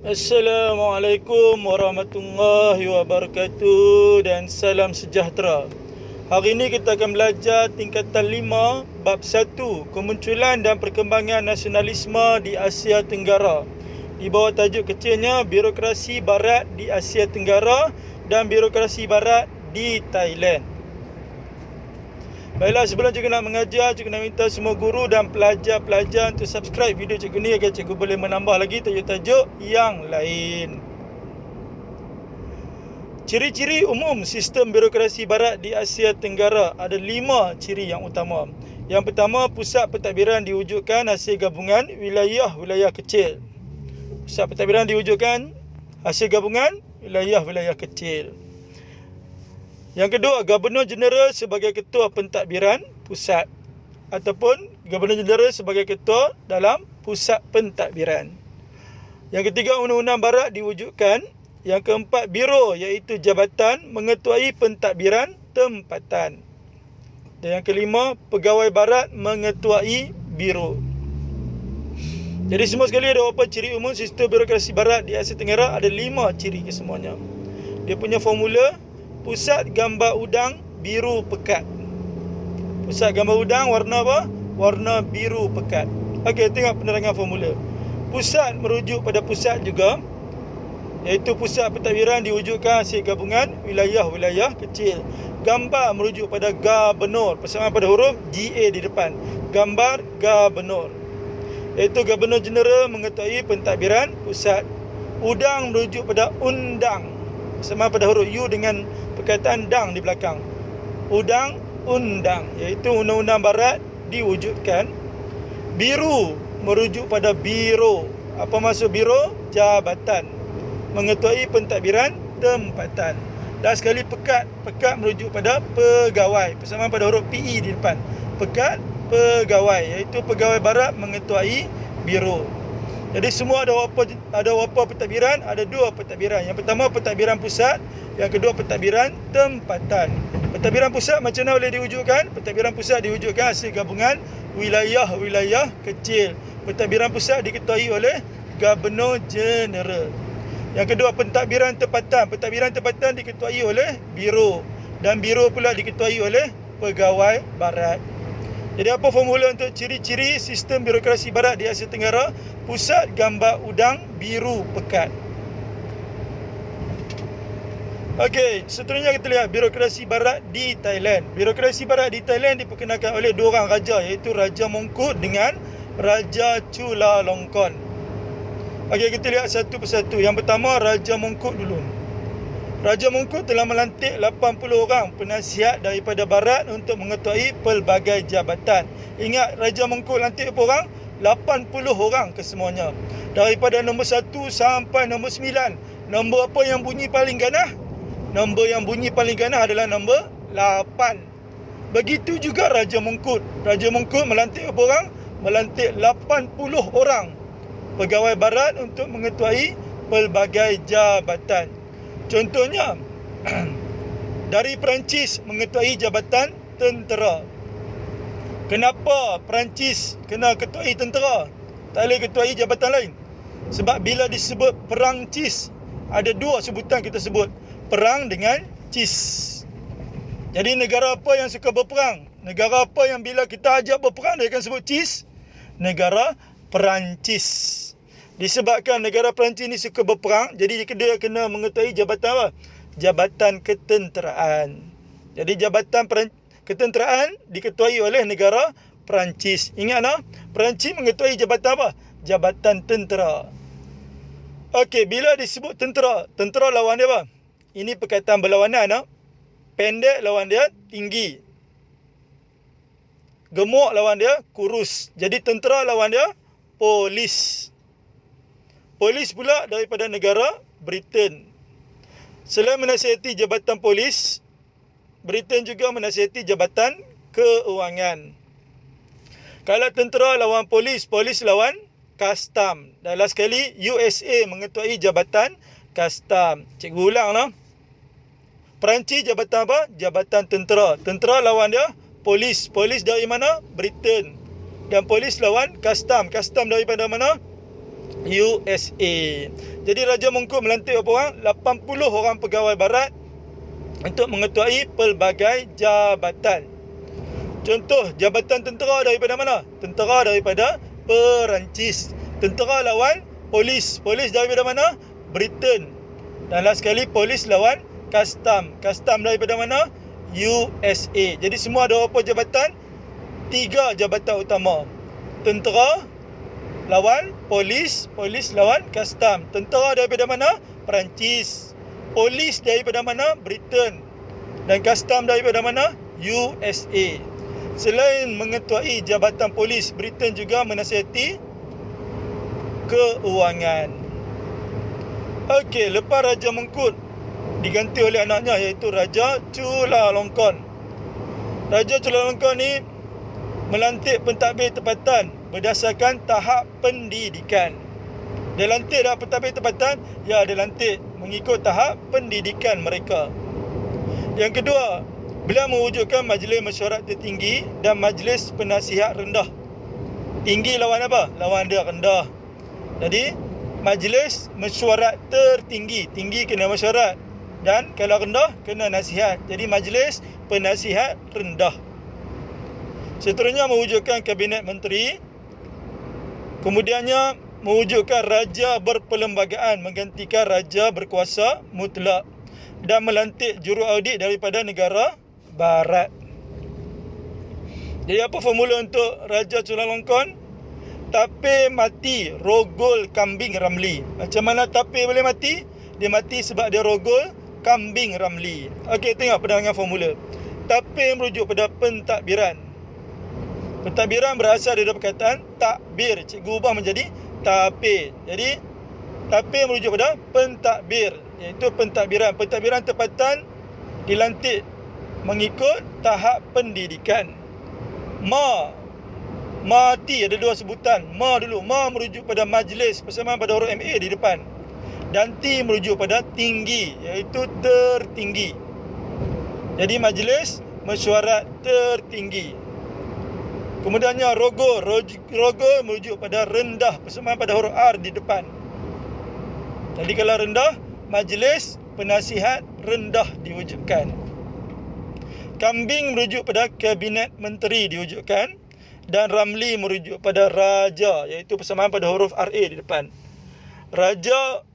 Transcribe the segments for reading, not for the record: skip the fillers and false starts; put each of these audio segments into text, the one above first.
Assalamualaikum warahmatullahi wabarakatuh dan salam sejahtera. Hari ini kita akan belajar tingkatan 5 bab 1, kemunculan dan perkembangan nasionalisme di Asia Tenggara. Di bawah tajuk kecilnya birokrasi barat di Asia Tenggara dan birokrasi barat di Thailand. Baiklah, sebelum cikgu nak mengajar, cikgu nak minta semua guru dan pelajar-pelajar untuk subscribe video cikgu ni agar cikgu boleh menambah lagi tajuk-tajuk yang lain. Ciri-ciri umum sistem birokrasi barat di Asia Tenggara. Ada 5 ciri yang utama. Yang pertama, pusat pentadbiran diwujudkan hasil gabungan wilayah-wilayah kecil. Pusat pentadbiran diwujudkan hasil gabungan wilayah-wilayah kecil. Yang kedua, Gubernur Jeneral sebagai ketua pentadbiran pusat ataupun Gubernur Jeneral sebagai ketua dalam pusat pentadbiran. Yang ketiga, Undang-Undang Barat diwujudkan. Yang keempat, Biro iaitu jabatan mengetuai pentadbiran tempatan. Dan yang kelima, Pegawai Barat mengetuai Biro. Jadi semua sekali ada apa ciri umum sistem birokrasi barat di Asia Tenggara? Ada 5 ciri kesemuanya. Dia punya formula: pusat gambar udang biru pekat. Pusat gambar udang warna apa? Warna biru pekat. Okey, tengok penerangan formula. Pusat merujuk pada pusat juga, iaitu pusat pentadbiran diwujudkan hasil gabungan wilayah-wilayah kecil. Gambar merujuk pada gubernur, persamaan pada huruf GA di depan. Gambar gubernur, iaitu Gubernur Jeneral mengetuai pentadbiran pusat. Udang merujuk pada undang, sama pada huruf U dengan perkataan dang di belakang. Undang, iaitu Undang-Undang Barat diwujudkan. Biru merujuk pada biro. Apa maksud biro? Jabatan mengetuai pentadbiran tempatan. Dan sekali pekat merujuk pada pegawai, persamaan pada huruf PE di depan. Pekat, pegawai, iaitu Pegawai Barat mengetuai biro. Jadi semua ada apa pentadbiran? Ada 2 pentadbiran. Yang pertama pentadbiran pusat, yang kedua pentadbiran tempatan. Pentadbiran pusat macam mana boleh diwujudkan? Pentadbiran pusat diwujudkan hasil gabungan wilayah-wilayah kecil. Pentadbiran pusat diketuai oleh Gubernur Jeneral. Yang kedua, pentadbiran tempatan. Pentadbiran tempatan diketuai oleh Biro, dan Biro pula diketuai oleh Pegawai Barat. Jadi apa formula untuk ciri-ciri sistem birokrasi barat di Asia Tenggara? Pusat gambar udang biru pekat. Okey, seterusnya kita lihat birokrasi barat di Thailand. Birokrasi barat di Thailand diperkenalkan oleh 2 orang raja, iaitu Raja Mongkut dengan Raja Chulalongkorn. Okey, kita lihat satu persatu. Yang pertama, Raja Mongkut dulu. Raja Mongkut telah melantik 80 orang penasihat daripada barat untuk mengetuai pelbagai jabatan. Ingat, Raja Mongkut lantik berapa orang? 80 orang kesemuanya. Daripada nombor 1 sampai nombor 9. Nombor apa yang bunyi paling ganah? Nombor yang bunyi paling ganah adalah nombor 8. Begitu juga Raja Mongkut. Raja Mongkut melantik berapa orang? Melantik 80 orang pegawai barat untuk mengetuai pelbagai jabatan. Contohnya, dari Perancis mengetuai jabatan tentera. Kenapa Perancis kena ketuai tentera? Tak boleh ketuai jabatan lain? Sebab bila disebut Perang Cis, ada 2 sebutan kita sebut. Perang dengan Cis. Jadi negara apa yang suka berperang? Negara apa yang bila kita ajak berperang dia akan sebut Cis? Negara Perancis. Disebabkan negara Perancis ni suka berperang, jadi dia kena mengetuai jabatan apa? Jabatan ketenteraan. Jadi jabatan ketenteraan diketuai oleh negara Perancis. Ingat tak? Perancis mengetuai jabatan apa? Jabatan tentera. Okey, bila disebut tentera, tentera lawan dia apa? Ini perkataan berlawanan tak? Pendek lawan dia tinggi. Gemuk lawan dia kurus. Jadi tentera lawan dia polis. Polis pula daripada negara Britain. Selain menasihati jabatan polis, Britain juga menasihati jabatan keuangan. Kalau tentera lawan polis, polis lawan custom. Dan last sekali, USA mengetuai jabatan custom. Cikgu ulang lah. Perancis jabatan apa? Jabatan tentera. Tentera lawan dia polis. Polis dari mana? Britain. Dan polis lawan custom. Custom daripada mana? USA. Jadi Raja Mongkut melantik berapa orang? 80 orang pegawai barat untuk mengetuai pelbagai jabatan. Contoh, jabatan tentera daripada mana? Tentera daripada Perancis. Tentera lawan polis. Polis daripada mana? Britain. Dan last sekali, polis lawan custom. Custom daripada mana? USA. Jadi semua ada berapa jabatan? 3 jabatan utama. Tentera lawan polis. Polis lawan custom. Tentera daripada mana? Perancis. Polis daripada mana? Britain. Dan custom daripada mana? USA. Selain mengetuai jabatan polis, Britain juga menasihati keuangan. Okey, lepas Raja Mongkut diganti oleh anaknya, iaitu Raja Chulalongkorn. Raja Chulalongkorn ni melantik pentadbir tempatan berdasarkan tahap pendidikan. Dia lantik dah pentadbir tempatan? Ya, dia lantik mengikut tahap pendidikan mereka. Yang kedua, beliau mewujudkan Majlis Mesyuarat Tertinggi dan Majlis Penasihat Rendah. Tinggi lawan apa? Lawan dia rendah. Jadi, Majlis Mesyuarat Tertinggi. Tinggi kena mesyuarat. Dan kalau rendah, kena nasihat. Jadi, Majlis Penasihat Rendah. Seterusnya, mewujudkan Kabinet Menteri. Kemudiannya, mewujudkan Raja Berperlembagaan menggantikan Raja Berkuasa Mutlak. Dan melantik juru audit daripada negara barat. Jadi apa formula untuk Raja Chulalongkorn? Tapir mati, rogol kambing ramli. Macam mana tapir boleh mati? Dia mati sebab dia rogol kambing ramli. Okey, tengok penerangan formula. Tapir merujuk pada pentadbiran. Pentadbiran berasal dari perkataan takbir. Cikgu ubah menjadi tapir. Jadi tapir merujuk pada pentadbir, iaitu pentadbiran. Pentadbiran tempatan dilantik mengikut tahap pendidikan. Mati ada 2 sebutan. Dulu. Merujuk pada majlis, persamaan pada huruf MA di depan. Dan T merujuk pada tinggi, iaitu tertinggi. Jadi Majlis Mesyuarat Tertinggi. Kemudiannya rogo merujuk pada rendah, persamaan pada huruf R di depan. Jadi kalau rendah, Majlis Penasihat Rendah diwujudkan. Kambing merujuk pada Kabinet Menteri diwujudkan. Dan Ramli merujuk pada Raja, iaitu persamaan pada huruf RA di depan. Raja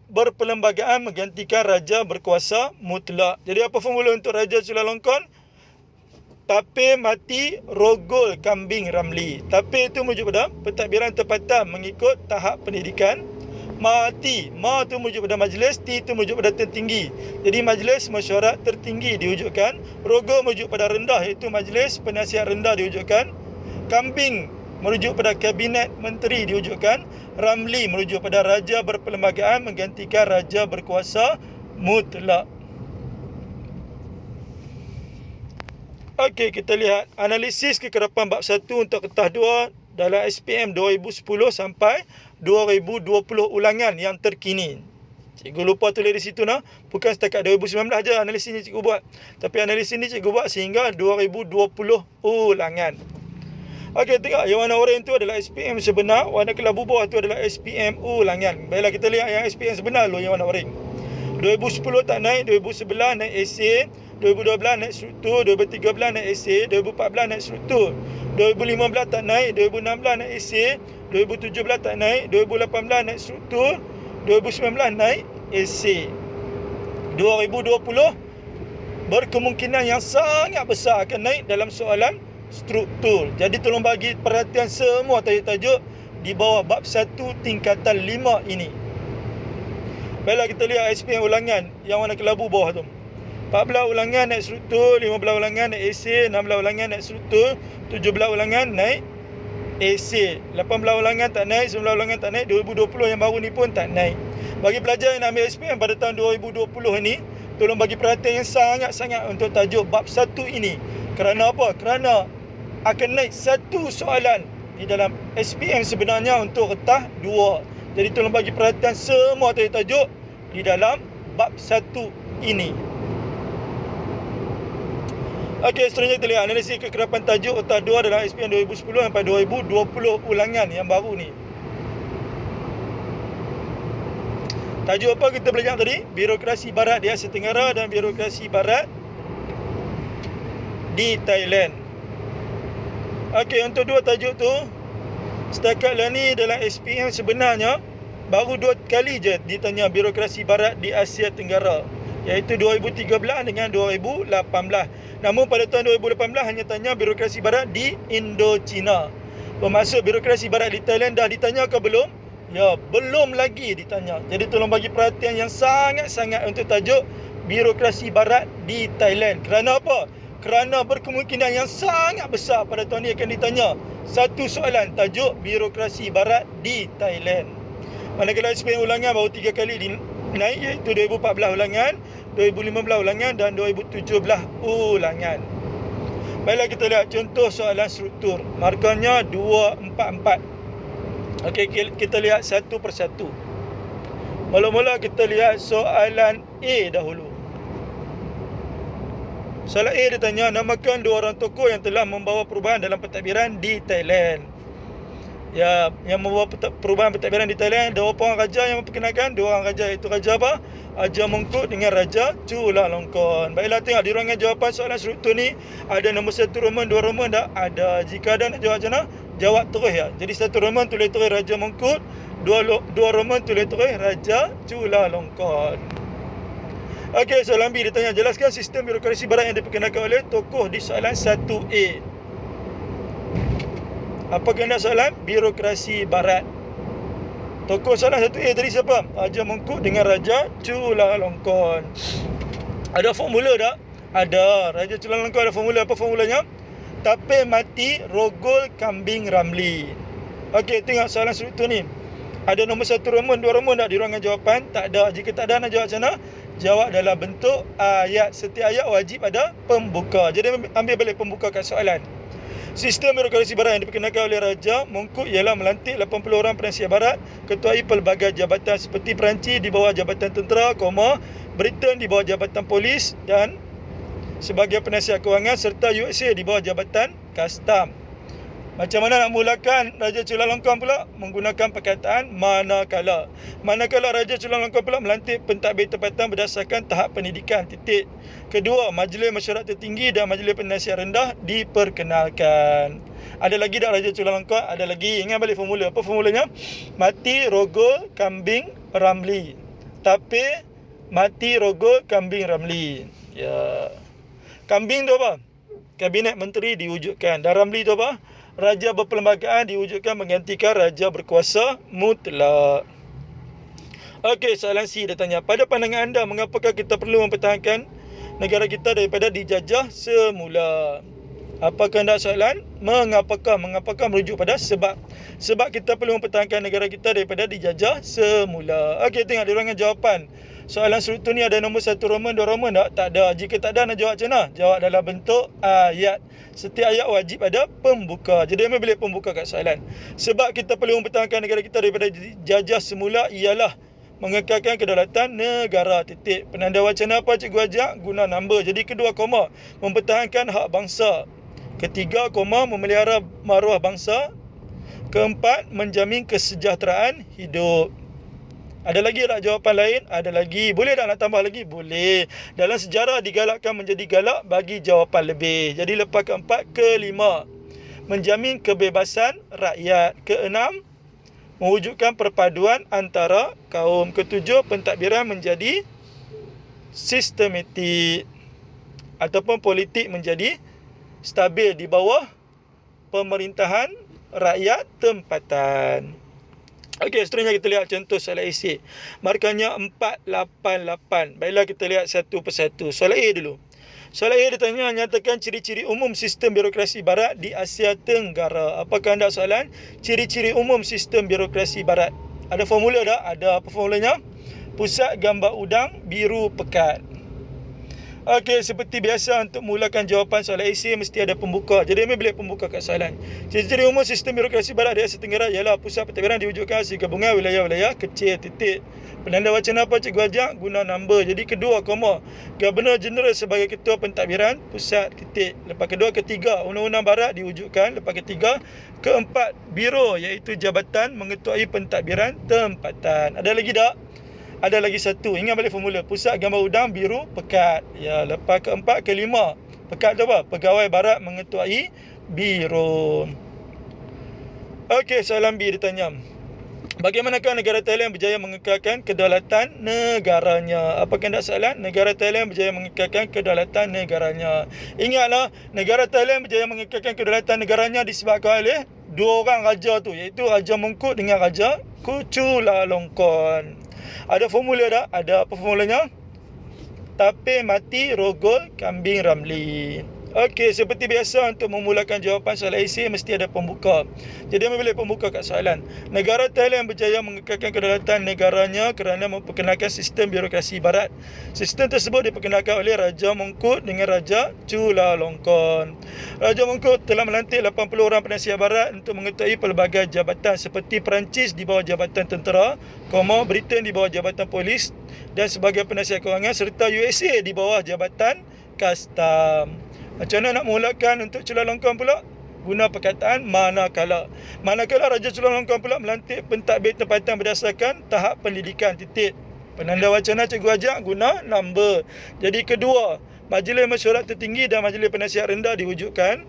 Berperlembagaan menggantikan Raja Berkuasa Mutlak. Jadi apa formula untuk Raja Chulalongkorn? Tapir mati, rogol kambing Ramli. Tapir itu merujuk pada pentadbiran tempatan mengikut tahap pendidikan. Mati, tu merujuk pada majlis, T itu merujuk pada tertinggi. Jadi Majlis Mesyuarat Tertinggi diwujudkan. Rogo merujuk pada rendah, iaitu Majlis Penasihat Rendah diwujudkan. Kambing merujuk pada Kabinet Menteri diwujudkan. Ramli merujuk pada Raja Berperlembagaan menggantikan Raja Berkuasa Mutlak. Okey, kita lihat analisis kekerapan bab 1 untuk kertas 2 dalam SPM 2010 sampai 2020 ulangan yang terkini. Cikgu lupa tulis di situ nah. Bukan setakat 2019 aja analisis ni cikgu buat. Tapi analisis ni cikgu buat sehingga 2020 ulangan. Okey, tengok yang warna oranye tu adalah SPM sebenar, warna kelabu bawah tu adalah SPM ulangan. Baiklah kita lihat yang SPM sebenar dulu yang warna oranye. 2010 tak naik, 2011 naik essay, 2012 naik struktur, 2013 naik essay, 2014 naik struktur, 2015 tak naik, 2016 naik essay, 2017 tak naik, 2018 naik struktur, 2019 naik essay. 2020 berkemungkinan yang sangat besar akan naik dalam soalan struktur. Jadi tolong bagi perhatian semua tajuk-tajuk di bawah bab 1 tingkatan 5 ini. Baiklah kita lihat SPM ulangan yang warna kelabu bawah tu. 14 ulangan naik struktur, 15 ulangan naik essay, 16 ulangan naik struktur, 17 ulangan naik essay, 18 ulangan tak naik, 19 ulangan tak naik, 2020 yang baru ni pun tak naik. Bagi pelajar yang nak ambil SPM pada tahun 2020 ni, tolong bagi perhatian yang sangat-sangat untuk tajuk bab 1 ini. Kerana apa? Kerana akan naik satu soalan di dalam SPM sebenarnya untuk kertas 2. Jadi tolong bagi perhatian semua tajuk di dalam bab 1 ini. Okey, seterusnya kita lihat analisis kekerapan tajuk kertas 2 dalam SPM 2010 sampai 2020 ulangan yang baru ni. Tajuk apa kita belajar tadi? Birokrasi barat di Asia Tenggara dan birokrasi barat di Thailand. Okey, untuk dua tajuk tu, setakat lah ni dalam SPM sebenarnya baru 2 kali je ditanya birokrasi barat di Asia Tenggara, iaitu 2013 dengan 2018. Namun pada tahun 2018 hanya tanya birokrasi barat di Indochina. Bermaksud birokrasi barat di Thailand dah ditanya ke belum? Ya, belum lagi ditanya. Jadi tolong bagi perhatian yang sangat-sangat untuk tajuk birokrasi barat di Thailand. Kerana apa? Kerana berkemungkinan yang sangat besar pada tahun ini akan ditanya satu soalan tajuk birokrasi barat di Thailand. Manakala SPM ulangan baru 3 kali naik, iaitu 2014 ulangan, 2015 ulangan dan 2017 ulangan. Baiklah, kita lihat contoh soalan struktur. Markahnya 244. Okey, kita lihat satu persatu. Mula-mula kita lihat soalan A dahulu. Soalan A ditanya, namakan 2 orang tokoh yang telah membawa perubahan dalam pentadbiran di Thailand. Ya, yang membawa perubahan pentadbiran di Thailand, 2 orang raja yang memperkenalkan. 2 orang raja, iaitu Raja apa? Raja Mongkut dengan Raja Chulalongkorn. Baiklah, tengok di ruangan jawapan soalan struktur ni ada nombor 1 Roman, 2 Roman tak? Ada. Jika ada nak jawab macam mana? Jawab terus ya. Jadi 1 Roman tulis terus Raja Mongkut, 2 Roman tulis terus Raja Chulalongkorn. Okey, soalan B ditanya, jelaskan sistem birokrasi barat yang diperkenalkan oleh tokoh di soalan 1A. Apa kehendak soalan? Birokrasi barat. Tokoh soalan 1A tadi siapa? Raja Mongkut dengan Raja Chulalongkorn. Ada formula tak? Ada. Raja Chulalongkorn ada formula. Apa formulanya? Tape mati rogol kambing ramli. Okey, tengok soalan struktur ni. Ada nombor 1 Roman, 2 Roman tak di ruangan jawapan? Tak ada. Jika tak ada, nak jawab macam mana? Jawab dalam bentuk ayat. Setiap ayat wajib ada pembuka. Jadi ambil balik pembuka kat soalan. Sistem birokrasi barat yang diperkenalkan oleh Raja Mongkut ialah melantik 80 orang penasihat barat, ketuai pelbagai jabatan seperti Perancis di bawah jabatan tentera, Britain di bawah jabatan polis dan sebagai penasihat kewangan, serta USA di bawah jabatan kastam. Macam mana nak mulakan Raja Chulalongkorn pula? Menggunakan perkataan manakala. Manakala Raja Chulalongkorn pula melantik pentadbir tempatan berdasarkan tahap pendidikan. Titik. Kedua, majlis mesyuarat tertinggi dan majlis penasihat rendah diperkenalkan. Ada lagi tak Raja Chulalongkorn? Ada lagi. Ingat balik formula. Apa formulanya? Mati rogol kambing ramli. Tapi mati rogol kambing ramli. Ya. Kambing tu apa? Kabinet menteri diwujudkan. Dan ramli tu apa? Raja berperlembagaan diwujudkan menggantikan raja berkuasa mutlak. Okey, soalan C dia tanya, pada pandangan anda, mengapakah kita perlu mempertahankan negara kita daripada dijajah semula? Apa kehendak soalan? Mengapakah merujuk pada sebab. Sebab kita perlu mempertahankan negara kita daripada dijajah semula. Okey, tengok di ruangan jawapan. Soalan struktur ni ada nombor 1 Roman, 2 Roman tak? Tak ada. Jika tak ada, nak jawab macam mana? Jawab dalam bentuk ayat. Setiap ayat wajib ada pembuka. Jadi ambil bilik pembuka kat soalan. Sebab kita perlu mempertahankan negara kita daripada dijajah semula ialah mengekalkan kedaulatan negara. Titik. Penanda wacana apa cikgu ajak? Guna number. Jadi kedua koma, mempertahankan hak bangsa. Ketiga koma, memelihara maruah bangsa. Keempat, menjamin kesejahteraan hidup. Ada lagi tak jawapan lain? Ada lagi. Boleh tak nak tambah lagi? Boleh. Dalam sejarah digalakkan menjadi galak bagi jawapan lebih. Jadi lepas keempat, kelima, menjamin kebebasan rakyat. Keenam, mewujudkan perpaduan antara kaum. Ketujuh, pentadbiran menjadi sistematik ataupun politik menjadi stabil di bawah pemerintahan rakyat tempatan. Okey, seterusnya kita lihat contoh soalan esei. Markahnya 488. Baiklah, kita lihat satu persatu. Soalan A dulu. Soalan A ditanya, nyatakan ciri-ciri umum sistem birokrasi barat di Asia Tenggara. Apakah anda soalan? Ciri-ciri umum sistem birokrasi barat. Ada formula tak? Ada. Apa formulanya? Pusat gambar udang biru pekat. Okey, seperti biasa untuk mulakan jawapan soalan esei mesti ada pembuka. Jadi ambil bilik pembuka kat soalan. Ciri-ciri umum sistem birokrasi barat di Asia Tenggara ialah pusat pentadbiran diwujudkan hasil gabungan wilayah-wilayah kecil. Titik. Penanda wacana apa cikgu ajak? Guna number. Jadi kedua koma, Governor General sebagai ketua pentadbiran pusat. Titik. Lepas kedua, ketiga, undang-undang barat diwujudkan. Lepas ketiga, keempat, biro iaitu jabatan mengetuai pentadbiran tempatan. Ada lagi tak? Ada lagi satu, ingat balik formula. Pusat gambar udang biru pekat. Ya, lepas keempat, kelima. Pekat tu apa? Pegawai barat mengetuai biro. Okey, soalan B ditanya. Bagaimanakah negara Thailand berjaya mengekalkan kedaulatan negaranya? Apa kehendak soalan? Negara Thailand berjaya mengekalkan kedaulatan negaranya. Ingatlah, negara Thailand berjaya mengekalkan kedaulatan negaranya disebabkan oleh dua orang raja tu, iaitu Raja Mongkut dengan Raja Chulalongkorn. Ada formula tak? Ada apa formulanya? Tapir mati rogol kambing ramli. Okey, seperti biasa untuk memulakan jawapan soalan esei mesti ada pembuka. Jadi ambil balik pembuka kat soalan. Negara Thailand berjaya mengekalkan kedaulatan negaranya kerana memperkenalkan sistem birokrasi barat. Sistem tersebut diperkenalkan oleh Raja Mongkut dengan Raja Chulalongkorn. Raja Mongkut telah melantik 80 orang penasihat barat untuk mengetuai pelbagai jabatan seperti Perancis di bawah jabatan tentera, Britain di bawah jabatan polis dan sebagai penasihat kewangan, serta USA di bawah jabatan kastam. Macam mana nak memulakan untuk Chulalongkorn pula? Guna perkataan manakala. Manakala Raja Chulalongkorn pula melantik pentadbir tempatan berdasarkan tahap pendidikan titik. Penanda wacana cikgu ajak guna number. Jadi kedua, Majlis Mesyuarat Tertinggi dan Majlis Penasihat Rendah diwujudkan.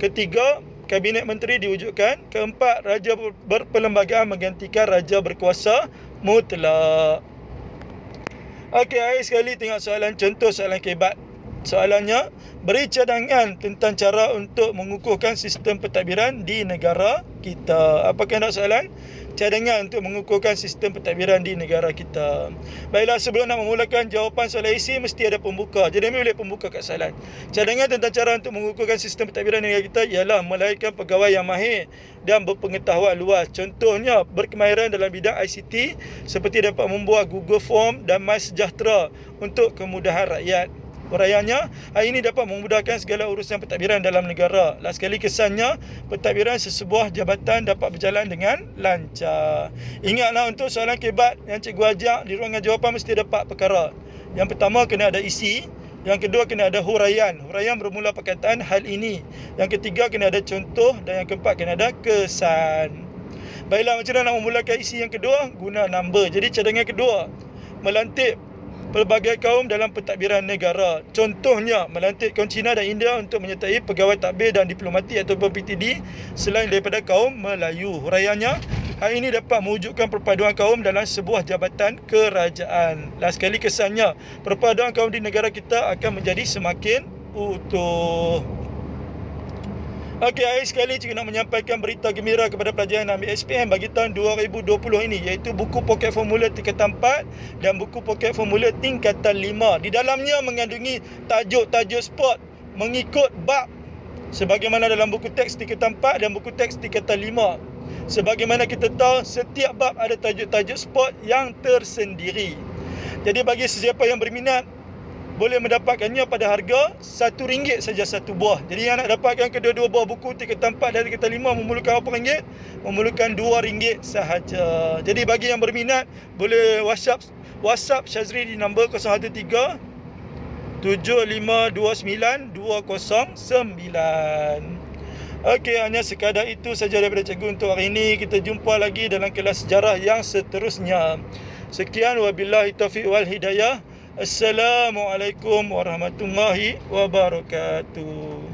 Ketiga, Kabinet Menteri diwujudkan. Keempat, Raja berperlembagaan menggantikan Raja berkuasa mutlak. Okey, akhir sekali tengok soalan contoh soalan kebat. Soalannya, beri cadangan tentang cara untuk mengukuhkan sistem pentadbiran di negara kita. Apa kehendak soalan? Cadangan untuk mengukuhkan sistem pentadbiran di negara kita. Baiklah, sebelum nak memulakan jawapan soalan esei mesti ada pembuka. Jadi ambil pembuka kat soalan. Cadangan tentang cara untuk mengukuhkan sistem pentadbiran di negara kita ialah melahirkan pegawai yang mahir dan berpengetahuan luas. Contohnya, berkemahiran dalam bidang ICT seperti dapat membuat Google Form dan MySejahtera untuk kemudahan rakyat. Uraiannya, hal ini dapat memudahkan segala urusan pentadbiran dalam negara. Last sekali kesannya, pentadbiran sesebuah jabatan dapat berjalan dengan lancar. Ingatlah, untuk soalan kebat yang cikgu ajak di ruangan jawapan mesti ada 4 perkara. Yang pertama, kena ada isi. Yang kedua, kena ada huraian. Huraian bermula perkataan hal ini. Yang ketiga, kena ada contoh. Dan yang keempat, kena ada kesan. Baiklah, macam mana nak memulakan isi yang kedua? Guna number. Jadi cadangan kedua, melantik pelbagai kaum dalam pentadbiran negara. Contohnya, melantik kaum Cina dan India untuk menyertai pegawai tadbir dan diplomatik atau PTD selain daripada kaum Melayu. Huraiannya, hal ini dapat mewujudkan perpaduan kaum dalam sebuah jabatan kerajaan. Last sekali kesannya, perpaduan kaum di negara kita akan menjadi semakin utuh. Okey, akhir sekali cikgu nak menyampaikan berita gembira kepada pelajar yang ambil SPM bagi tahun 2020 ini, iaitu buku poket formula tingkatan 4 dan buku poket formula tingkatan 5. Di dalamnya mengandungi tajuk-tajuk sport mengikut bab sebagaimana dalam buku teks tingkatan 4 dan buku teks tingkatan 5. Sebagaimana kita tahu, setiap bab ada tajuk-tajuk sport yang tersendiri. Jadi bagi sesiapa yang berminat, boleh mendapatkannya pada harga RM1 saja satu buah. Jadi yang nak dapatkan kedua-dua buah buku tingkatan 4 dan tingkatan 5 memerlukan berapa ringgit? Memerlukan RM2 sahaja. Jadi bagi yang berminat, boleh WhatsApp Syazri di nombor 013 7529 209. Okey, hanya sekadar itu saja daripada cikgu untuk hari ini. Kita jumpa lagi dalam kelas sejarah yang seterusnya. Sekian, wabillahi taufiq wal hidayah. Assalamualaikum warahmatullahi wabarakatuh.